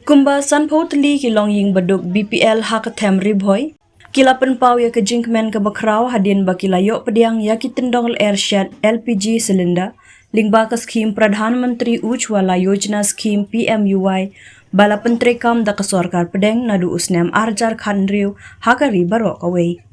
Kumba sanpotli ki longiing baduk BPL hakatem ribhoy. Kila penpau ya ke Kmen ke bakrau hadin bakilayo pediang ya ki tyndong lyer shet LPG Syllad lingba ke skhim Pradhan Menteri Ujwala Yojana skhim PMUY bala penteri kam da ke sarkar pedeng nadu usnem arjar khandriu hakari barok away.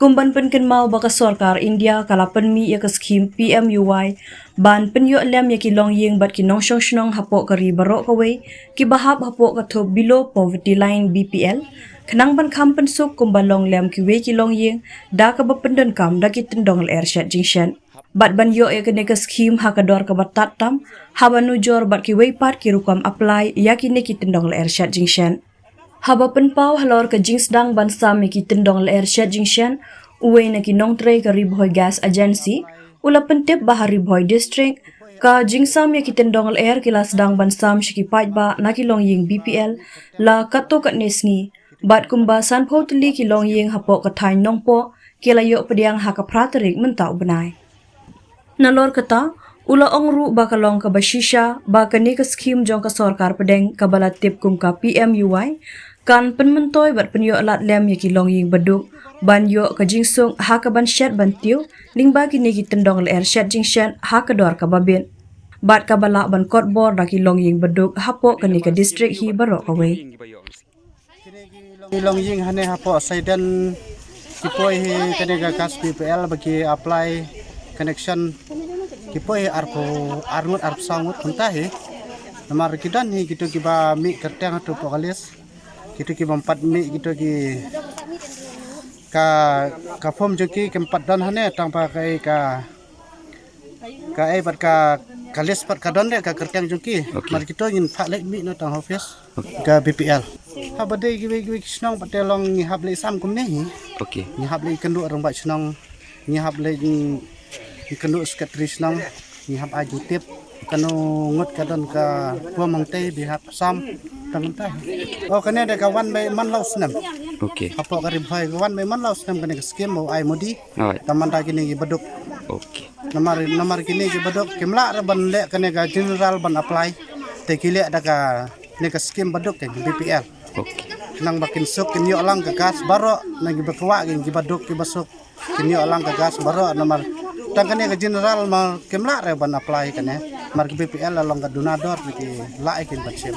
Kumban penken mau baka sarkar India kala penmi ya ke skhim PMUY ban penyo lem ya ki longiing bat ki nongshong shnong hapok kari barok away ki bahap hapok ka thop below poverty line BPL kenang ban kam pensuk kumban long lem ki we ki longiing da ka bapenden kam da ki tyndong lyer shet jingshen bat ban yo ya ke ne ke skhim hakador ka batat tam habanu jor bat ki we pat ki rukam apply ya ki ne ki tyndong lyer shet jingshen haba penpau halor ke jingsdang ban sam ki tyndong lyer shet jingshen uwe na ki nong tre ka ribhoy gas agency ula pentip bahari boy district ka jingsam ya ki tyndong lyer ki lasdang ban sam shiki pajba na ki longiing BPL la kato kat nesni bat kumba sanpotli ki longiing hapok ka thai nongpo ki layo pediang hakapraterik mentau benai nalor kata ula ongru bakalong ka bashisha ba ka ni ka skhim jong ka sarkar pedeng ka balatip kum ka PMUY kan penmentoy bat penyo lat lem ya ki longiing baduk ban yo ka jingsung ha ka ban shet ban tiu lingba ki ni ki tyndong lyer shet jingshen ha ka dor ka babin bat ka bala ban kot bor da ki longiing baduk hapok ka ni ka district hi barok away longiing hane hapo saidan kipoi he kanega kas BPL bagi apply connection kipoi arngut sangut punta he namar kidan he gitu kiba mi kerteng atau pokalis gitu kiba 4 mi gitu ki ka form joki keempat dan hane tang pakai ka bat ka kalis pat kadon le ka kerteng joki mar kita ingin pak lek mi no tang office ka BPL ha badai gi snong patelong ni hab le sam kum ni ni hab le kendu rong ba snong ni hab le kendu sekretari snong ni hab ajutip kanu ngut kadon ka puamang te bi hab sam tang ta oh kane de ka wan be man laus nam apo karib hoy wan be man laus nam kane skhim mo ai modi taman ta kini gi baduk namar kini gi baduk kimla ra ban le kane ga general ban apply te kile da ka ne ka skhim baduk ke BPL nang bakin suk kinyo lang ka gas baro nang gibakwa gi baduk gi basuk kinyo lang ka gas baro namar tang kane ga general ma kimla ra ban apply kane mar BPL lang ka donador ki lae kin batsim